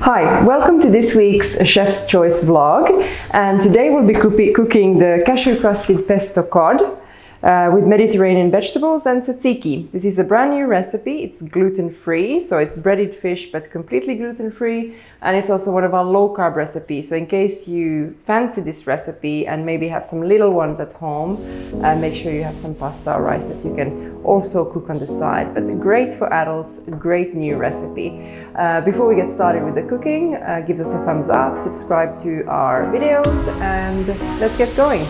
Hi, welcome to this week's Chef's Choice vlog, and today we'll be cooking the Cashew Crusted Pesto Cod with Mediterranean Vegetables and Tzatziki. This is a brand new recipe. It's gluten-free, so it's breaded fish but completely gluten-free, and it's also one of our low-carb recipes. So in case you fancy this recipe and maybe have some little ones at home, make sure you have some pasta or rice that you can also cook on the side. But great for adults, great new recipe. Before we get started with the cooking, give us a thumbs up, subscribe to our videos, and let's get going.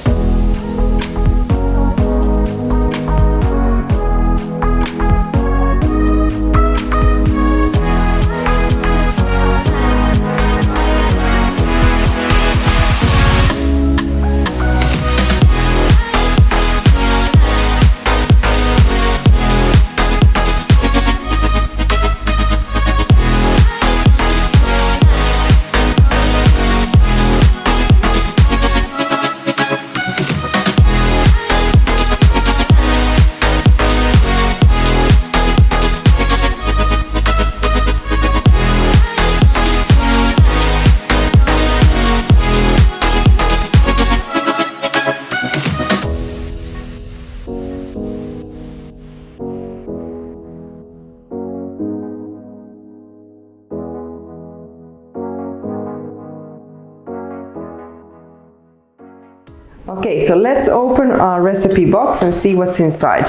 Okay, so let's open our recipe box and see what's inside.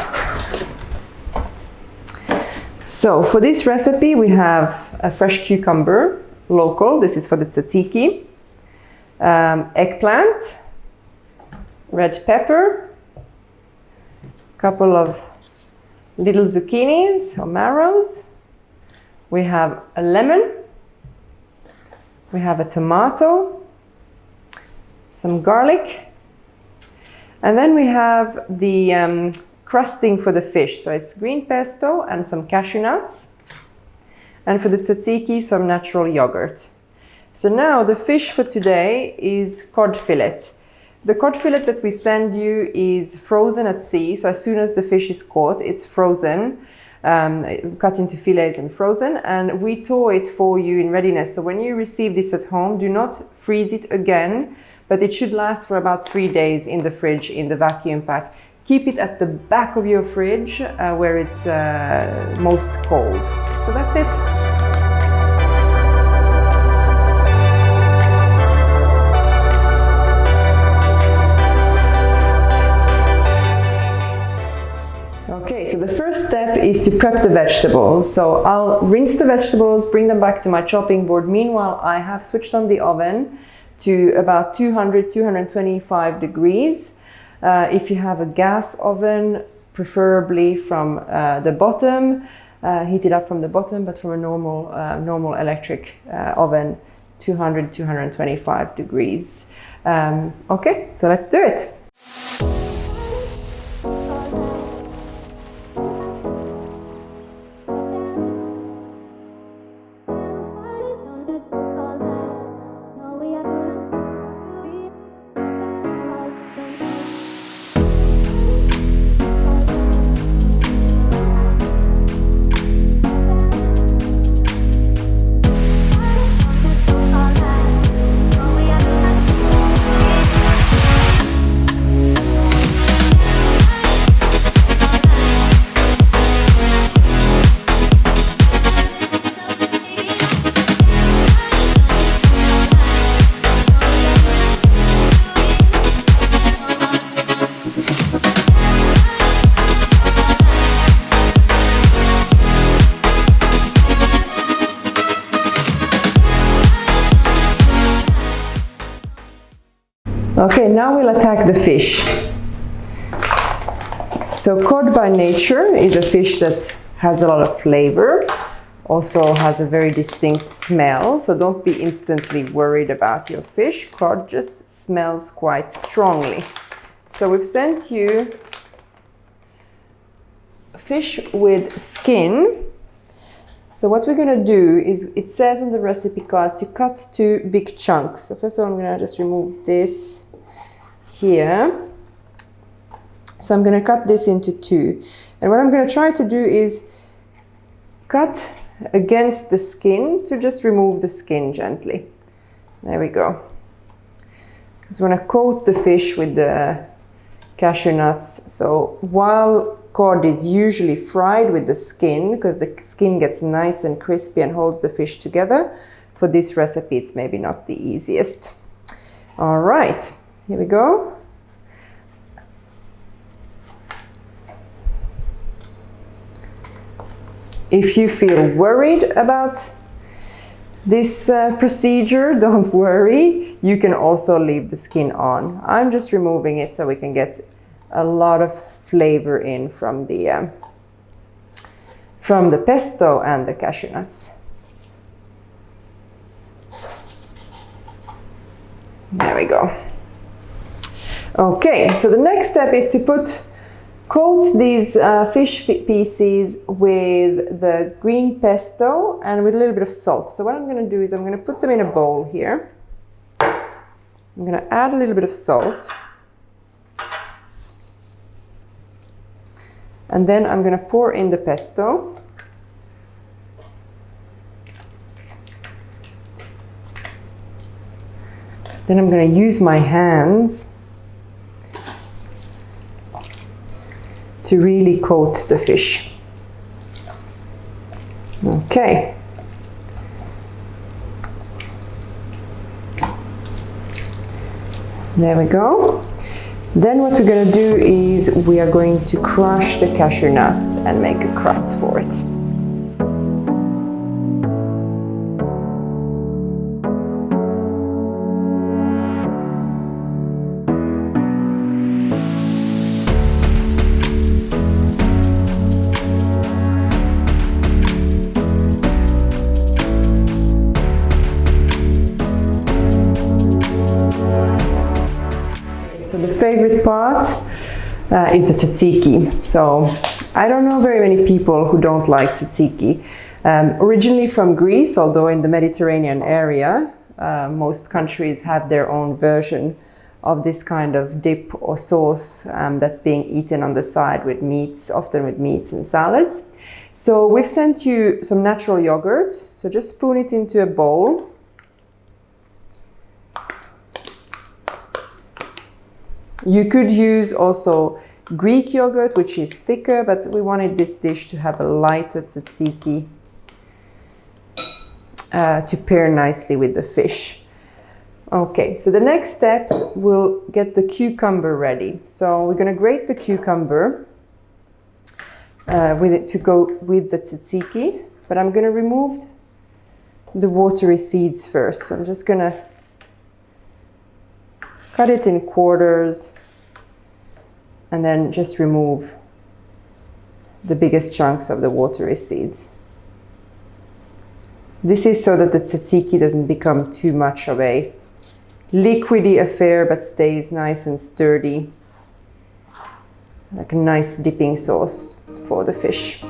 So for this recipe we have a fresh cucumber, local, this is for the tzatziki, eggplant, red pepper, couple of little zucchinis or marrows, we have a lemon, we have a tomato, some garlic, and then we have the crusting for the fish. So it's green pesto and some cashew nuts. And for the tzatziki, some natural yogurt. So now the fish for today is cod fillet. The cod fillet that we send you is frozen at sea. So as soon as the fish is caught, it's frozen, cut into fillets and frozen. And we thaw it for you in readiness. So when you receive this at home, do not freeze it again, but it should last for about 3 days in the fridge in the vacuum pack. Keep it at the back of your fridge where it's most cold. So that's it. Okay, so the first step is to prep the vegetables. So I'll rinse the vegetables, bring them back to my chopping board. Meanwhile, I have switched on the oven to about 200-225 degrees. If you have a gas oven, preferably from the bottom, heat it up from the bottom, but from a normal electric oven, 200-225 degrees. Okay, so let's do it. Okay, now we'll attack the fish. So cod by nature is a fish that has a lot of flavor, also has a very distinct smell, so don't be instantly worried about your fish. Cod just smells quite strongly. So we've sent you fish with skin. So what we're going to do is, it says on the recipe card to cut to big chunks. So first of all, I'm going to just remove this here. So I'm going to cut this into two. And what I'm going to try to do is cut against the skin to just remove the skin gently. There we go. Because we want to coat the fish with the cashew nuts. So while cod is usually fried with the skin, because the skin gets nice and crispy and holds the fish together, for this recipe it's maybe not the easiest. All right, here we go. If you feel worried about this procedure, don't worry. You can also leave the skin on. I'm just removing it so we can get a lot of flavor in from the pesto and the cashew nuts. There we go. Okay, so the next step is to coat these fish pieces with the green pesto and with a little bit of salt. So what I'm going to do is I'm going to put them in a bowl here. I'm going to add a little bit of salt. And then I'm going to pour in the pesto. Then I'm going to use my hands to really coat the fish. Okay. There we go. Then what we're going to do is we are going to crush the cashew nuts and make a crust for it. So the favorite part is the tzatziki. So I don't know very many people who don't like tzatziki. Originally from Greece, although in the Mediterranean area, most countries have their own version of this kind of dip or sauce that's being eaten on the side with meats, often with meats and salads. So we've sent you some natural yogurt. So just spoon it into a bowl. You could use also Greek yogurt, which is thicker, but we wanted this dish to have a lighter tzatziki to pair nicely with the fish. Okay, so the next steps, we'll get the cucumber ready. So we're going to grate the cucumber with it to go with the tzatziki, but I'm going to remove the watery seeds first. So I'm just going to cut it in quarters and then just remove the biggest chunks of the watery seeds. This is so that the tzatziki doesn't become too much of a liquidy affair but stays nice and sturdy, like a nice dipping sauce for the fish.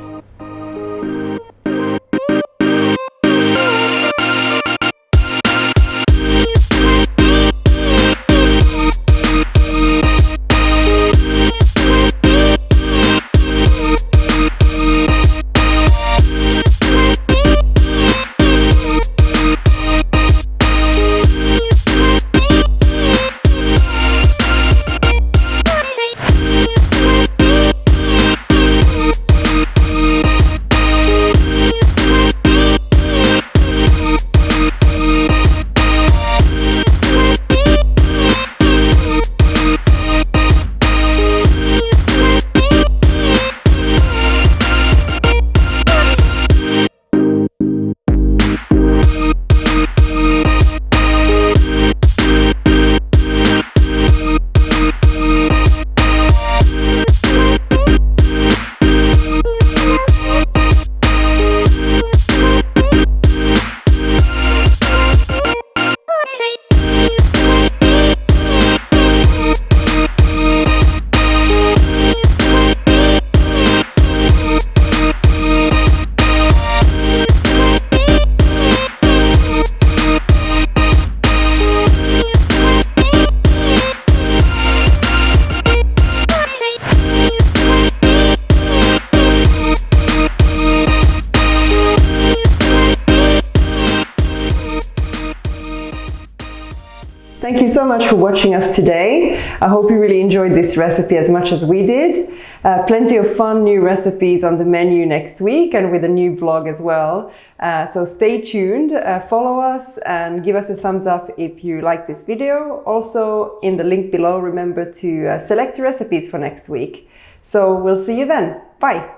Thank you so much for watching us today. I hope you really enjoyed this recipe as much as we did. Plenty of fun new recipes on the menu next week and with a new vlog as well. So stay tuned, follow us and give us a thumbs up if you like this video. Also in the link below, remember to select your recipes for next week. So we'll see you then. Bye.